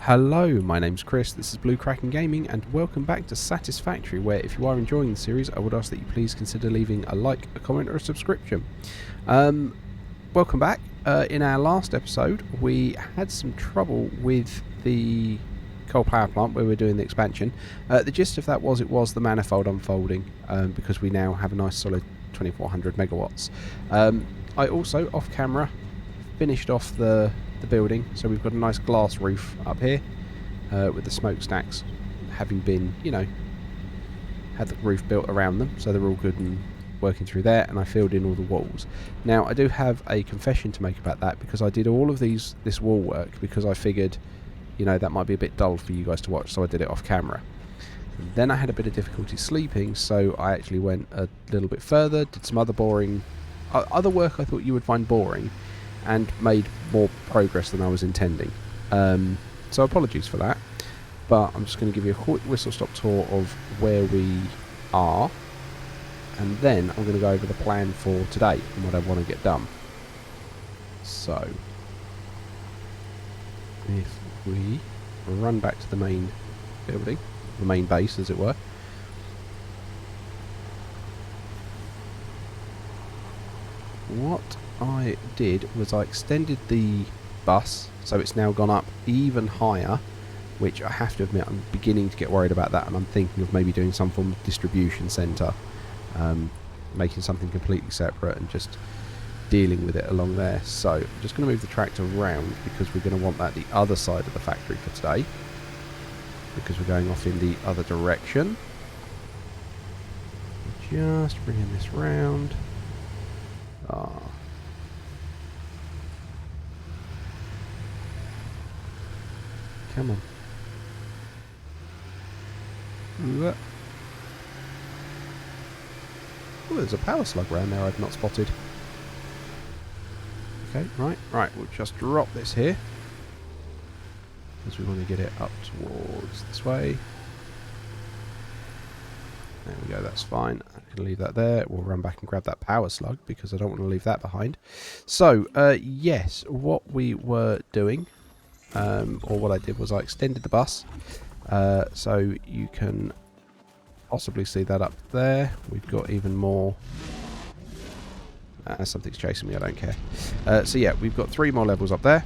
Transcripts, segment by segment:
Hello, my name's Chris, this is Blue Kraken Gaming, and welcome back to Satisfactory, where if you are enjoying the series, I would ask that you please consider leaving a like, a comment or a subscription. Welcome back. In our last episode, we had some trouble with the coal power plant where we were doing the expansion. The gist of that was it was the manifold unfolding, because we now have a nice solid 2400 megawatts. I also, off camera, finished off the building, so we've got a nice glass roof up here with the smokestacks having been, had the roof built around them, so they're all good and working through there, and I filled in all the walls. Now I do have a confession to make about that, because I did all of this wall work because I figured, that might be a bit dull for you guys to watch, so I did it off camera. And then I had a bit of difficulty sleeping, so I actually went a little bit further, did some other other work I thought you would find boring, and made more progress than I was intending. So apologies for that, but I'm just going to give you a quick whistle-stop tour of where we are, and then I'm going to go over the plan for today and what I want to get done. So, if we run back to the main building, the main base as it were, what I did was I extended the bus, so it's now gone up even higher, which I have to admit I'm beginning to get worried about that, and I'm thinking of maybe doing some form of distribution centre, making something completely separate and just dealing with it along there. So I'm just going to move the tractor around because we're going to want that the other side of the factory for today, because we're going off in the other direction. Just bringing this round. Come on. Oh, there's a power slug around there I've not spotted. Okay, right, we'll just drop this here, because we want to get it up towards this way. There we go, that's fine. I can leave that there. We'll run back and grab that power slug, because I don't want to leave that behind. So, yes, what we were doing, or what I did, was I extended the bus, so you can possibly see that up there. We've got even more. Something's chasing me, I don't care. So yeah, we've got 3 more levels up there.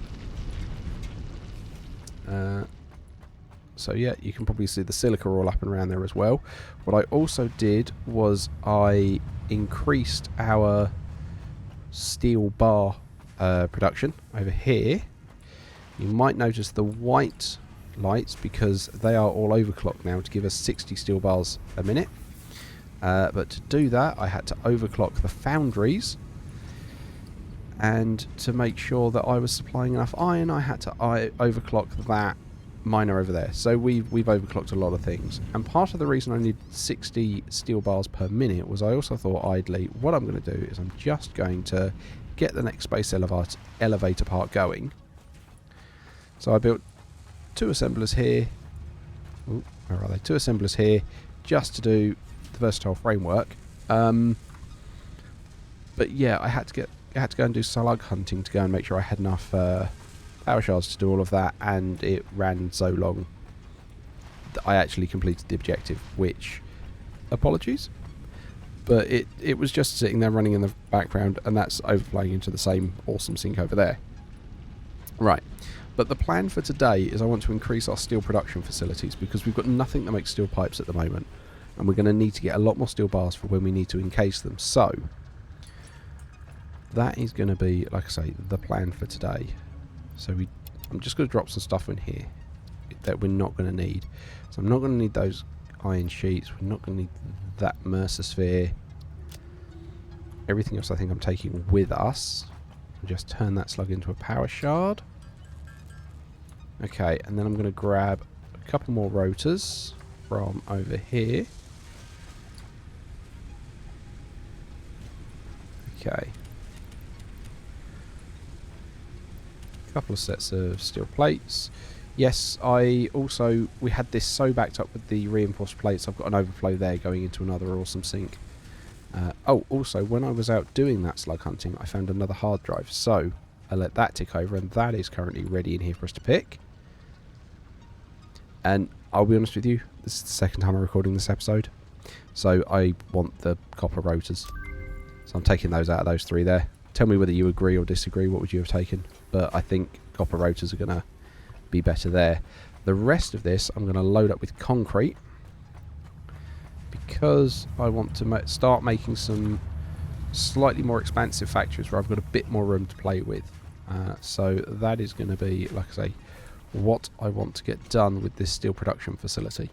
So yeah, you can probably see the silica all up and around there as well. What I also did was I increased our steel bar production over here. You might notice the white lights, because they are all overclocked now to give us 60 steel bars a minute. But to do that, I had to overclock the foundries, and to make sure that I was supplying enough iron, I had to overclock that miner over there. So we've overclocked a lot of things, and part of the reason I need 60 steel bars per minute was I also thought idly, what I'm going to do is I'm just going to get the next space elevator part going. So I built 2 assemblers here. Ooh, where are they? 2 assemblers here, just to do the versatile framework. But yeah, I had to go and do slug hunting to go and make sure I had enough power shards to do all of that, and it ran so long that I actually completed the objective, which, apologies, but it was just sitting there running in the background, and that's overflowing into the same awesome sink over there. Right. But the plan for today is I want to increase our steel production facilities, because we've got nothing that makes steel pipes at the moment, and we're going to need to get a lot more steel bars for when we need to encase them. So that is going to be, like I say, the plan for today. So I'm just going to drop some stuff in here that we're not going to need. So I'm not going to need those iron sheets. We're not going to need that Mercer sphere. Everything else I think I'm taking with us. I'll just turn that slug into a power shard. Okay, and then I'm going to grab a couple more rotors from over here. Okay. A couple of sets of steel plates. Yes, we had this so backed up with the reinforced plates, I've got an overflow there going into another awesome sink. Oh, also, when I was out doing that slug hunting, I found another hard drive, so I let that tick over, and that is currently ready in here for us to pick. And I'll be honest with you, this is the second time I'm recording this episode. So I want the copper rotors. So I'm taking those out of those 3 there. Tell me whether you agree or disagree. What would you have taken? But I think copper rotors are going to be better there. The rest of this I'm going to load up with concrete. Because I want to start making some slightly more expansive factories where I've got a bit more room to play with. So that is going to be, like I say, what I want to get done with this steel production facility.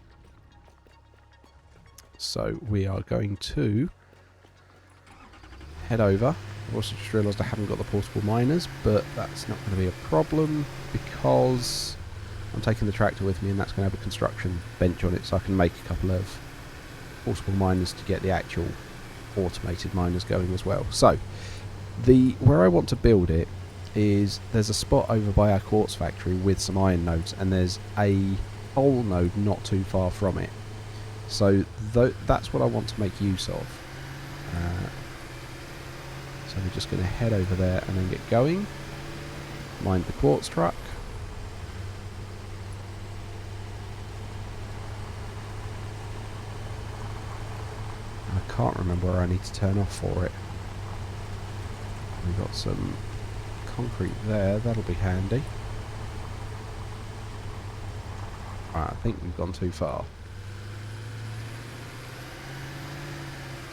So we are going to head over. I've also just realised I haven't got the portable miners, but that's not going to be a problem because I'm taking the tractor with me and that's going to have a construction bench on it, so I can make a couple of portable miners to get the actual automated miners going as well. So where I want to build it is there's a spot over by our quartz factory with some iron nodes, and there's a coal node not too far from it. So that's what I want to make use of. So we're just going to head over there and then get going. Mind the quartz truck. I can't remember where I need to turn off for it. We've got some concrete there, that'll be handy. Right, I think we've gone too far.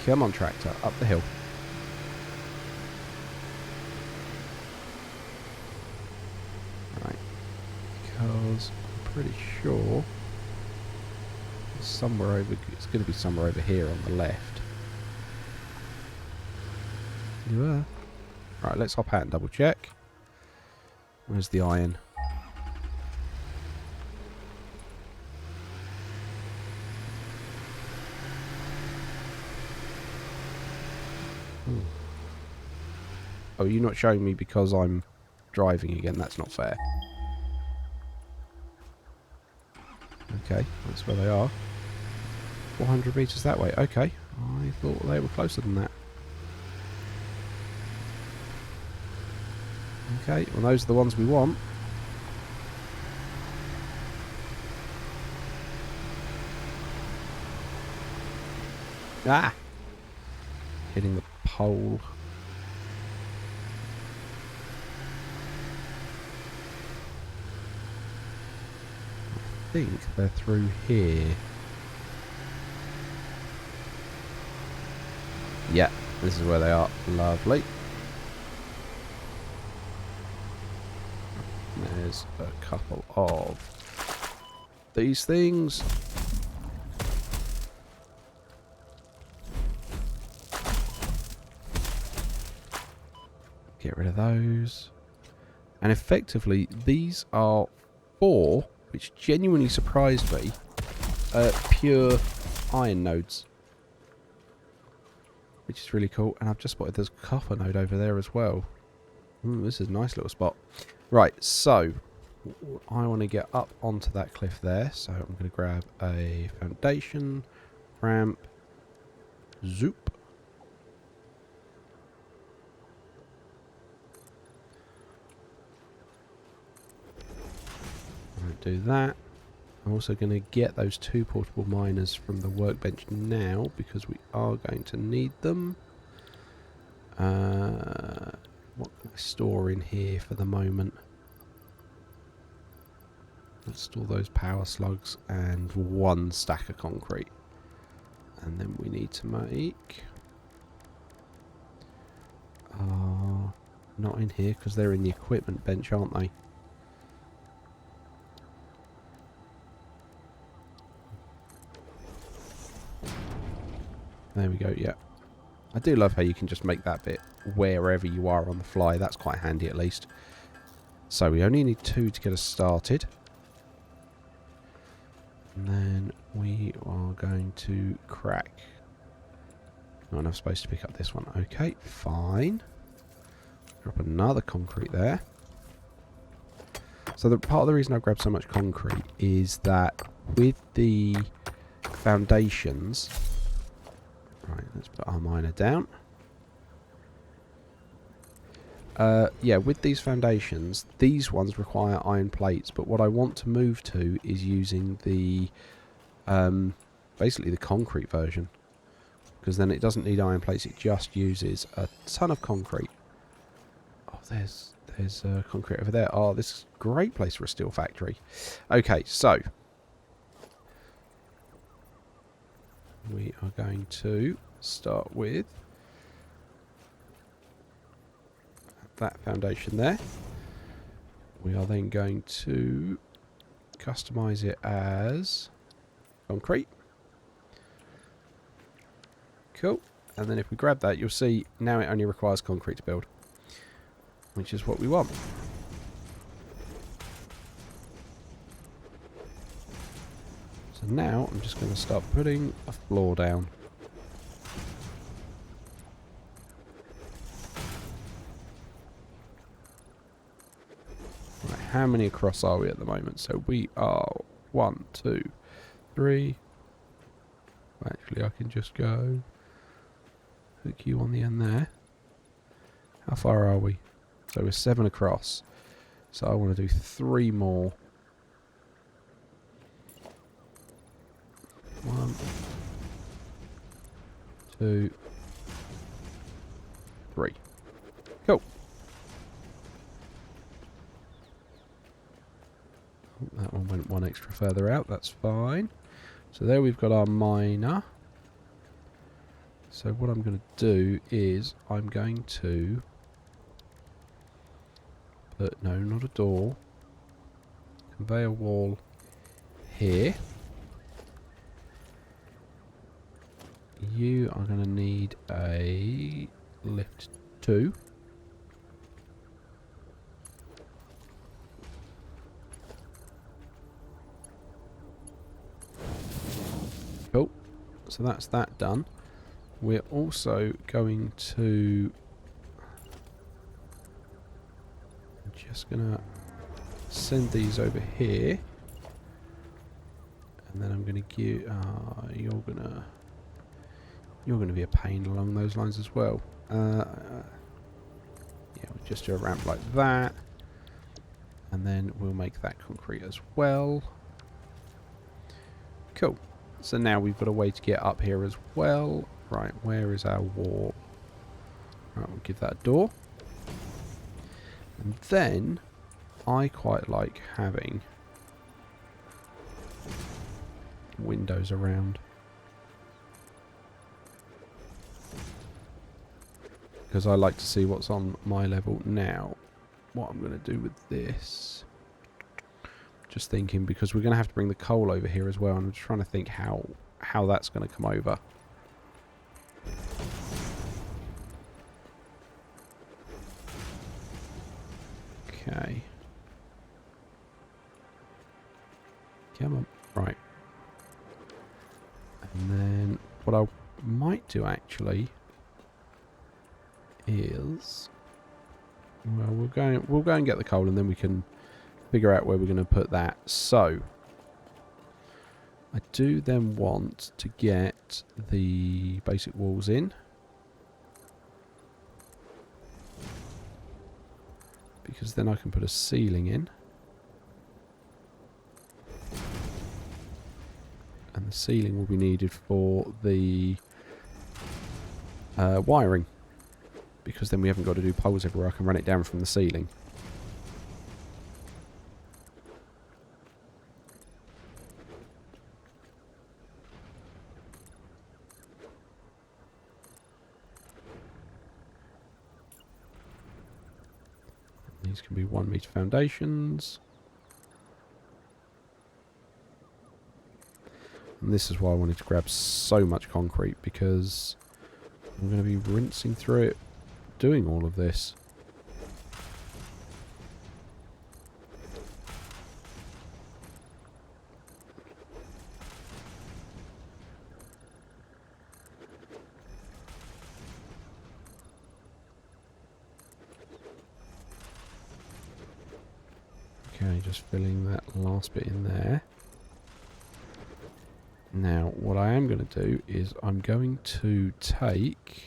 Come on, tractor, up the hill. Right, because I'm pretty sure it's somewhere over. It's going to be somewhere over here on the left. You are. Right, let's hop out and double check. Where's the iron? Ooh. Oh, you're not showing me because I'm driving again. That's not fair. Okay, that's where they are. 400 metres that way. Okay, I thought they were closer than that. Okay, well those are the ones we want. Ah! Hitting the pole. I think they're through here. Yeah, this is where they are. Lovely. There's a couple of these things. Get rid of those. And effectively, these are 4, which genuinely surprised me, pure iron nodes. Which is really cool. And I've just spotted there's a copper node over there as well. This is a nice little spot. Right, so I want to get up onto that cliff there. So I'm going to grab a foundation, ramp, zoop. Do that. I'm also going to get those 2 portable miners from the workbench now because we are going to need them. What can I store in here for the moment? Let's store those power slugs and 1 stack of concrete. And then we need to make... not in here because they're in the equipment bench, aren't they? There we go, yeah. I do love how you can just make that bit wherever you are on the fly. That's quite handy at least. So we only need 2 to get us started. And then we are going to crack. Oh, and I'm supposed to pick up this one. Okay, fine. Drop another concrete there. So the part of the reason I grabbed so much concrete is that with the foundations... Right, let's put our miner down. Yeah, with these foundations, these ones require iron plates, but what I want to move to is using the basically the concrete version, because then it doesn't need iron plates, it just uses a ton of concrete. Oh, there's concrete over there. Oh, this is a great place for a steel factory. Okay, so we are going to start with that foundation there. We are then going to customize it as concrete. Cool. And then if we grab that, you'll see now it only requires concrete to build, which is what we want. So now I'm just going to start putting a floor down. Right, how many across are we at the moment? So we are 1, 2, 3. Actually, I can just go hook you on the end there. How far are we? So we're 7 across. So I want to do 3 more. 1, 2, 3. Cool. That one went 1 extra further out. That's fine. So there we've got our miner. So what I'm going to do is I'm going to put, no, not a door, conveyor wall here. You are going to need a lift 2. Cool. So that's that done. We're also going to... I'm just going to send these over here. And then I'm going to give... You're going to be a pain along those lines as well. Yeah, we'll just do a ramp like that. And then we'll make that concrete as well. Cool. So now we've got a way to get up here as well. Right, where is our wall? Right, we'll give that a door. And then I quite like having windows around, because I like to see what's on my level. Now, what I'm going to do with this, just thinking, because we're going to have to bring the coal over here as well, and I'm just trying to think how that's going to come over. Okay. Come on. Right. And then what I might do actually is, well, we'll go and get the coal, and then we can figure out where we're going to put that. So I do then want to get the basic walls in, because then I can put a ceiling in, and the ceiling will be needed for the wiring, because then we haven't got to do poles everywhere. I can run it down from the ceiling. These can be 1 meter foundations. And this is why I wanted to grab so much concrete, because I'm going to be rinsing through it doing all of this. Okay, just filling that last bit in there. Now, what I am going to do is I'm going to take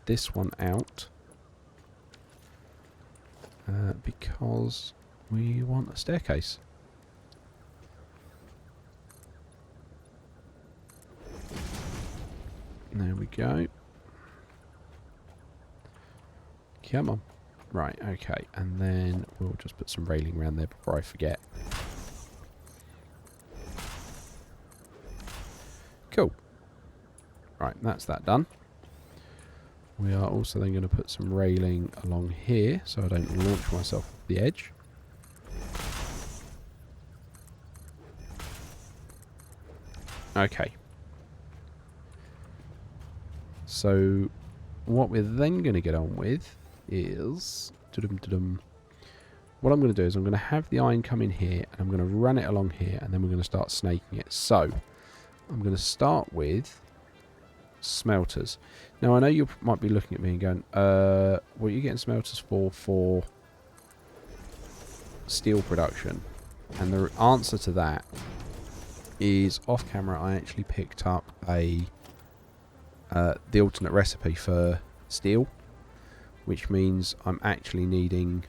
this one out because we want a staircase. There we go. Come on. Right, okay. And then we'll just put some railing around there before I forget. Cool. Right, that's that done. We are also then going to put some railing along here so I don't launch myself off the edge. Okay. So what we're then going to get on with is... What I'm going to do is I'm going to have the iron come in here and I'm going to run it along here and then we're going to start snaking it. So I'm going to start with smelters. Now I know you might be looking at me and going, what are you getting smelters for steel production? And the answer to that is off camera I actually picked up the alternate recipe for steel, which means I'm actually needing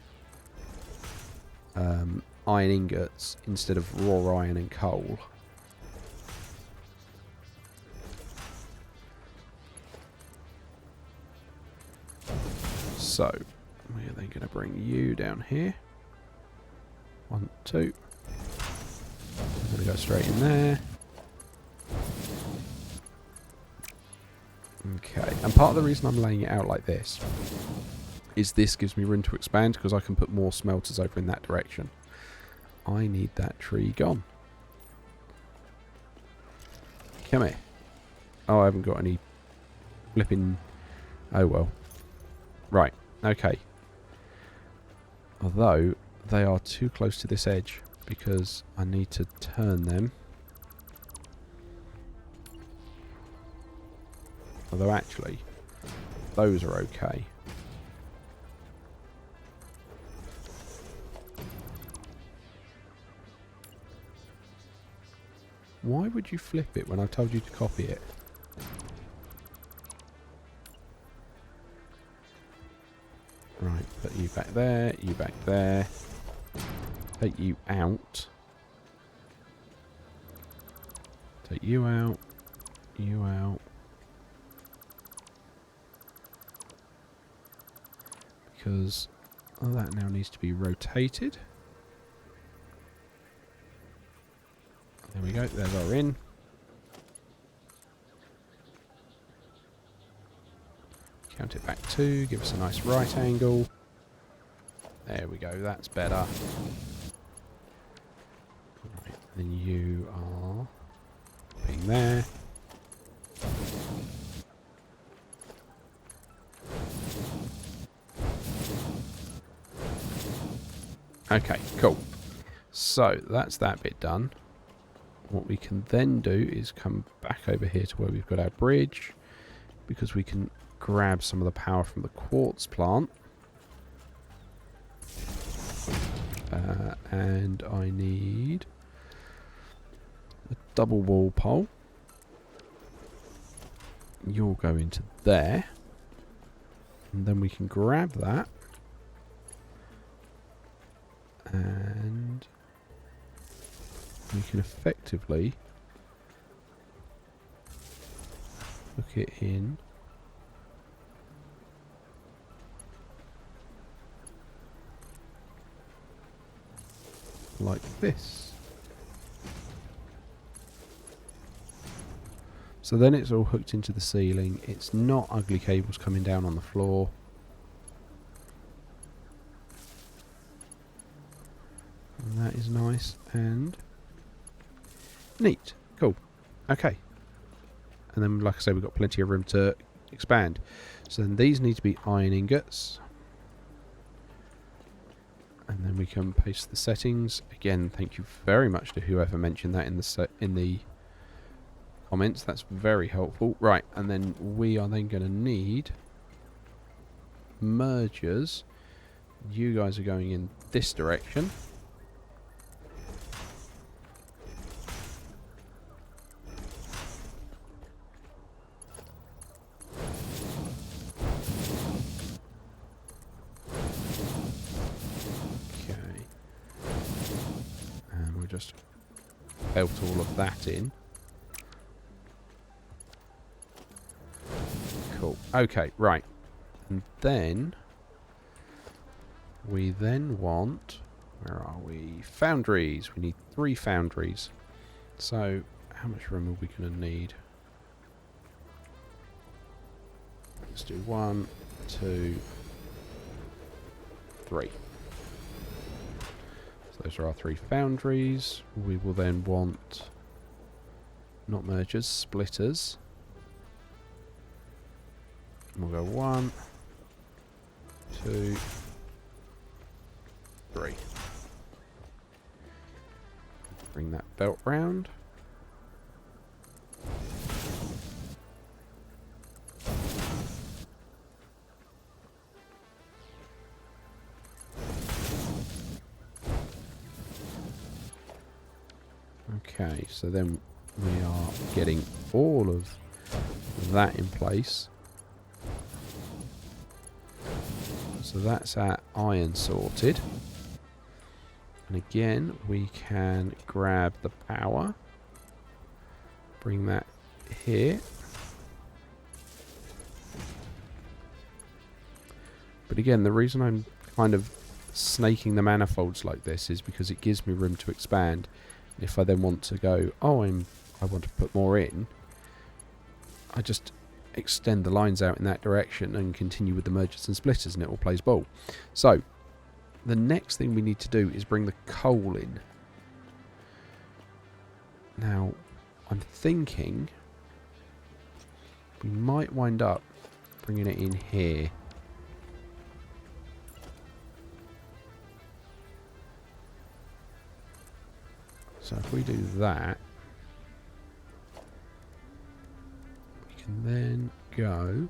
iron ingots instead of raw iron and coal. So we're then going to bring you down here. 1, 2. I'm going to go straight in there. Okay, and part of the reason I'm laying it out like this is this gives me room to expand because I can put more smelters over in that direction. I need that tree gone. Come here. Oh, I haven't got any flipping... Oh well. Right, okay. Although, they are too close to this edge because I need to turn them. Although actually, those are okay. Why would you flip it when I told you to copy it? Right, put you back there, you back there. Take you out. Take you out. You out. Because that now needs to be rotated. There we go, there's our in. Count it back 2, give us a nice right angle. There we go, that's better. Right, then you are being there. Okay, cool. So that's that bit done. What we can then do is come back over here to where we've got our bridge, because we can grab some of the power from the quartz plant. And I need a double wall pole. You'll go into there. And then we can grab that. And we can effectively hook it in like this. So then it's all hooked into the ceiling. It's not ugly cables coming down on the floor. And that is nice and neat. Cool. Okay. And then, like I said, we've got plenty of room to expand. So then these need to be iron ingots. And then we can paste the settings. Again, thank you very much to whoever mentioned that in the comments. That's very helpful. Right, and then we are then going to need mergers. You guys are going in this direction. just belt all of that in. Cool. Okay, right. And then we then want... Where are we? Foundries. We need 3 foundries. So, how much room are we going to need? Let's do 1, 2, 3. So those are our 3 foundries. We will then want... Not mergers, splitters. And we'll go 1, 2, 3. Bring that belt round. Okay, so then we are getting all of that in place. So that's our iron sorted. And again, we can grab the power. Bring that here. But again, the reason I'm kind of snaking the manifolds like this is because it gives me room to expand. And if I then want to go, oh, I want to put more in, I just extend the lines out in that direction and continue with the mergers and splitters, and it all plays ball. So the next thing we need to do is bring the coal in. Now I'm thinking we might wind up bringing it in here. So if we do that, we can then go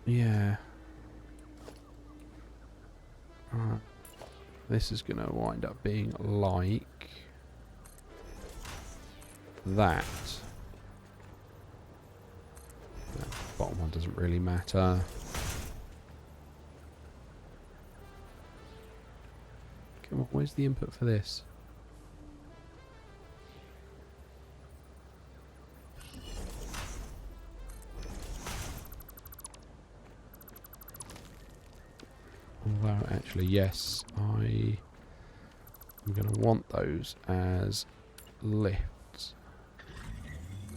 yeah. This is going to wind up being like that. That bottom one doesn't really matter. Come on, where's the input for this? Although, actually, yes, I'm going to want those as lifts.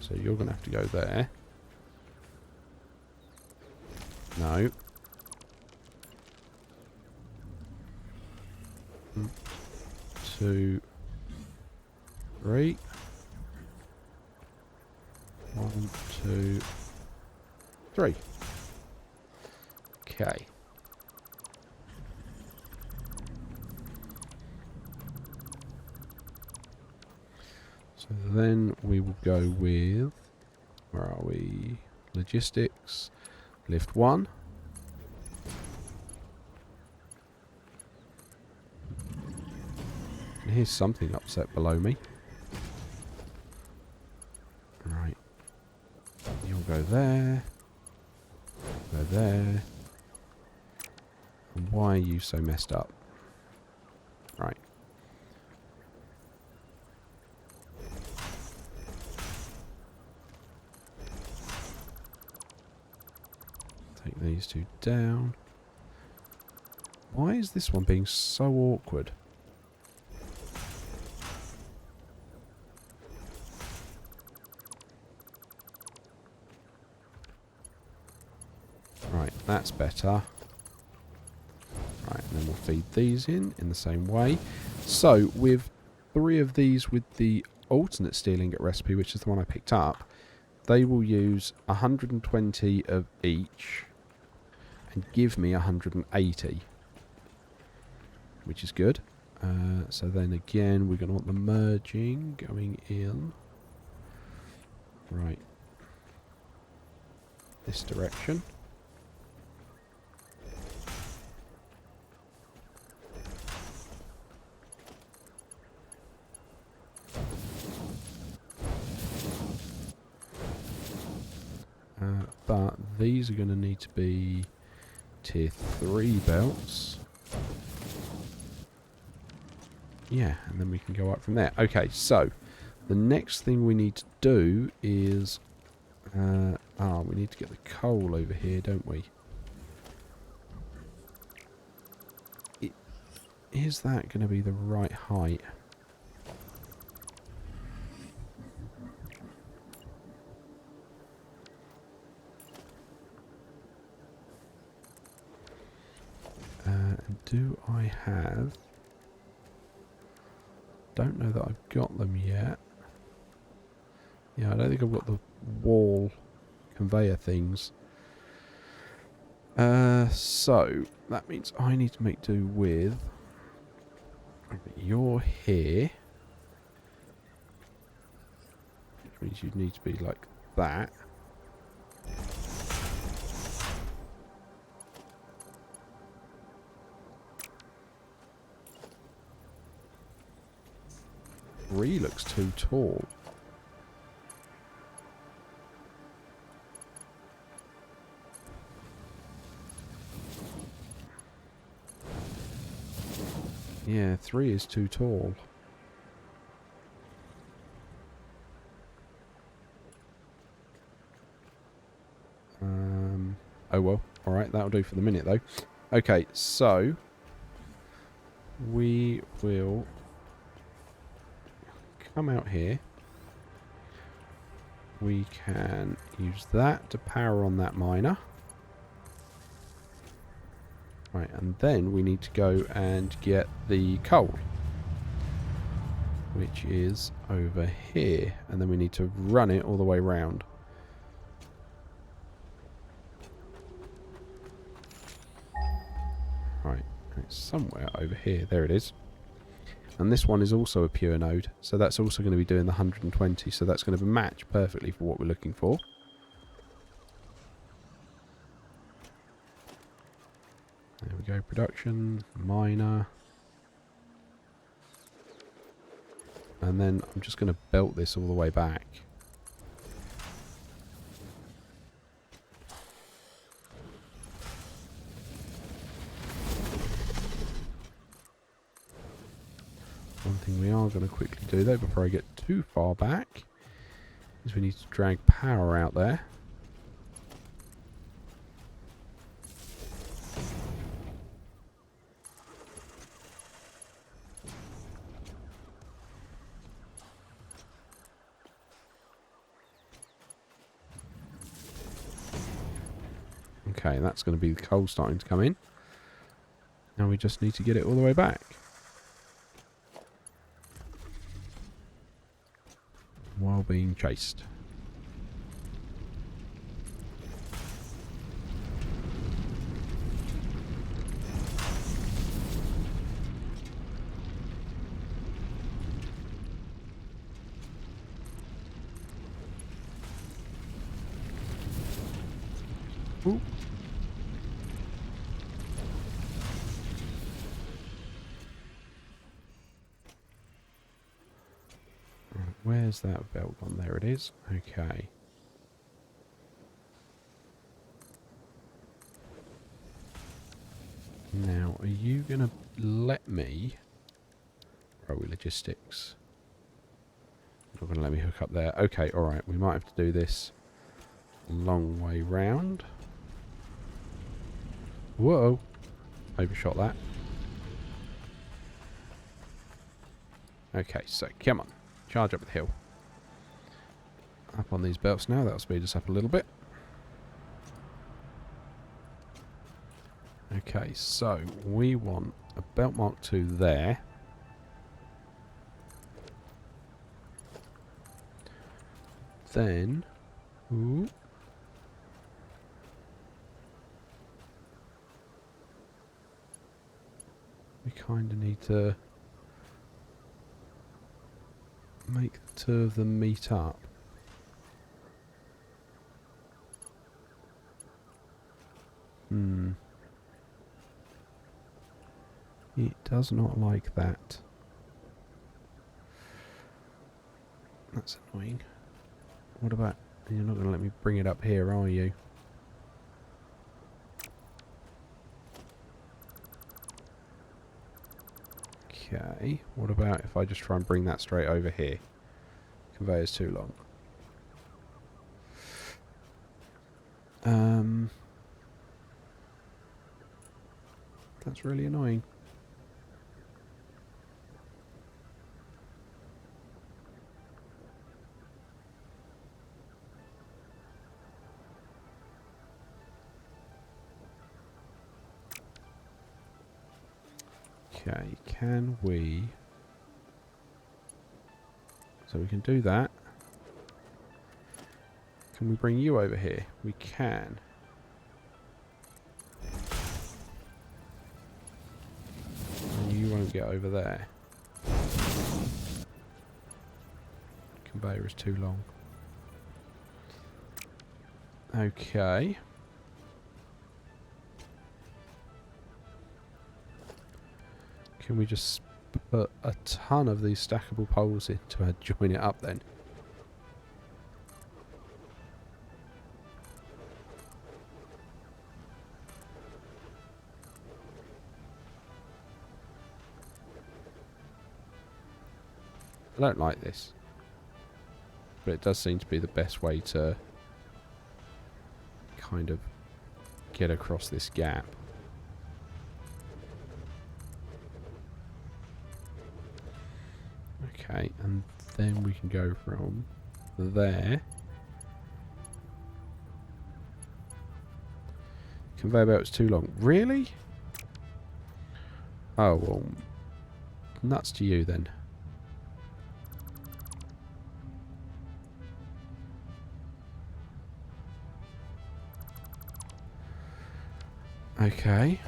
So you're going to have to go there. No. 1, 2, 3. 1, 2, 3. Okay. So then we will go with, where are we? Logistics, lift 1. And here's something upset below me. Right. You'll go there. Go there. And why are you so messed up? Right. Take these 2 down. Why is this one being so awkward? Right, that's better. Right, and then we'll feed these in the same way. So, with 3 of these with the alternate steel ingot recipe, which is the one I picked up, they will use 120 of each and give me 180, which is good. So then again, we're going to want the merging going in. Right. This direction. But these are going to need to be tier 3 belts. Yeah, and then we can go up from there. Okay, so the next thing we need to do is... we need to get the coal over here, don't we? Is that going to be the right height? And do I have... Don't know that I've got them yet. Yeah, I don't think I've got the wall conveyor things. So, that means I need to make do with... You're here. Which means you need to be like that. Three looks too tall. Yeah, 3 is too tall. Oh well. Alright, that'll do for the minute though. Okay, so we will come out here. We can use that to power on that miner. Right, and then we need to go and get the coal, which is over here, and then we need to run it all the way round. Right, it's somewhere over here. There it is. And this one is also a pure node, so that's also going to be doing the 120, so that's going to match perfectly for what we're looking for. There we go, production, miner. And then I'm just going to belt this all the way back. One thing we are going to quickly do though, before I get too far back, is we need to drag power out there. Okay, that's going to be the coal starting to come in. Now we just need to get it all the way back. While being chased. Ooh. Where's that belt gone? There it is. Okay. Now, are you going to let me... Where are we? Logistics. Not going to let me hook up there. Okay, alright. We might have to do this a long way round. Whoa. Overshot that. Okay, so come on. Charge up the hill. Up on these belts now. That'll speed us up a little bit. Okay, so we want a belt mark 2 there. Then... Ooh. We kind of need to make the 2 of them meet up. It does not like that. That's annoying. What about... You're not going to let me bring it up here, are you? Okay, what about if I just try and bring that straight over here? Conveyor's too long. That's really annoying. Okay, can we... So we can do that. Can we bring you over here? We can. And you won't get over there. Conveyor is too long. Okay. Can we just put a ton of these stackable poles in to join it up then? I don't like this, but it does seem to be the best way to kind of get across this gap. Okay, and then we can go from there. Conveyor belt's too long. Really? Oh, well, nuts to you then. Okay.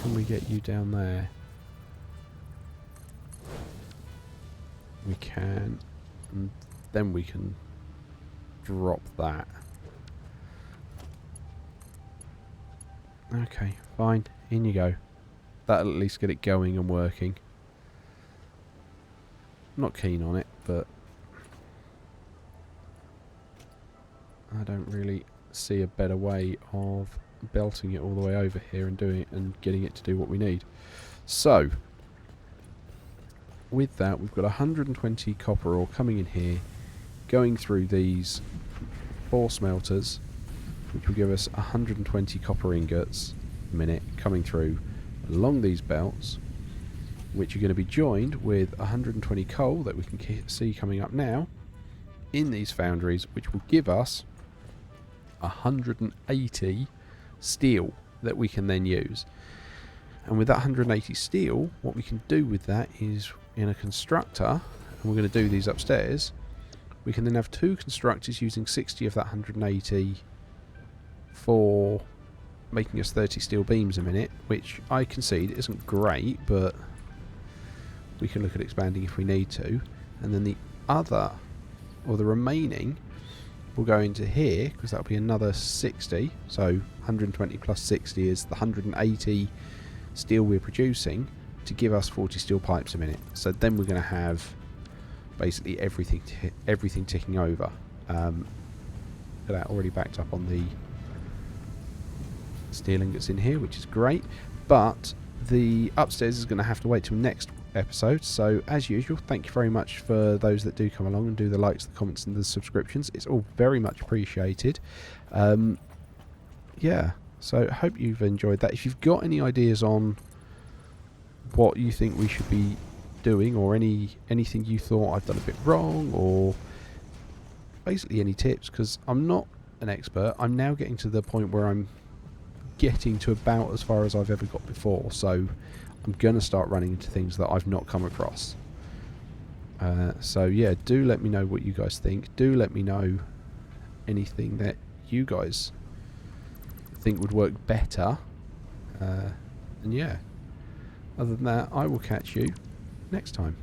Can we get you down there? We can. And then we can drop that. Okay, fine. In you go. That'll at least get it going and working. I'm not keen on it, but I don't really see a better way of belting it all the way over here and doing it and getting it to do what we need. So, with that, we've got 120 copper ore coming in here, going through these 4 smelters, which will give us 120 copper ingots a minute coming through along these belts, which are going to be joined with 120 coal that we can see coming up now in these foundries, which will give us 180 steel that we can then use. And with that 180 steel, what we can do with that is, in a constructor, and we're going to do these upstairs, we can then have 2 constructors using 60 of that 180 for making us 30 steel beams a minute, which I concede isn't great, but we can look at expanding if we need to. And then the other, or the remaining, will go into here, because that'll be another 60. So 120 plus 60 is the 180 steel we're producing to give us 40 steel pipes a minute. So then we're going to have basically everything ticking over. Look at that, already backed up on the steel ingots in here, which is great. But the upstairs is going to have to wait till next episode. So as usual, thank you very much for those that do come along and do the likes, the comments and the subscriptions. It's all very much appreciated. Yeah, so hope you've enjoyed that. If you've got any ideas on what you think we should be doing, or anything you thought I've done a bit wrong, or basically any tips, because I'm not an expert. I'm now getting to the point where I'm getting to about as far as I've ever got before, so I'm going to start running into things that I've not come across. So yeah, do let me know what you guys think. Do let me know anything that you guys think would work better. And yeah, other than that, I will catch you next time.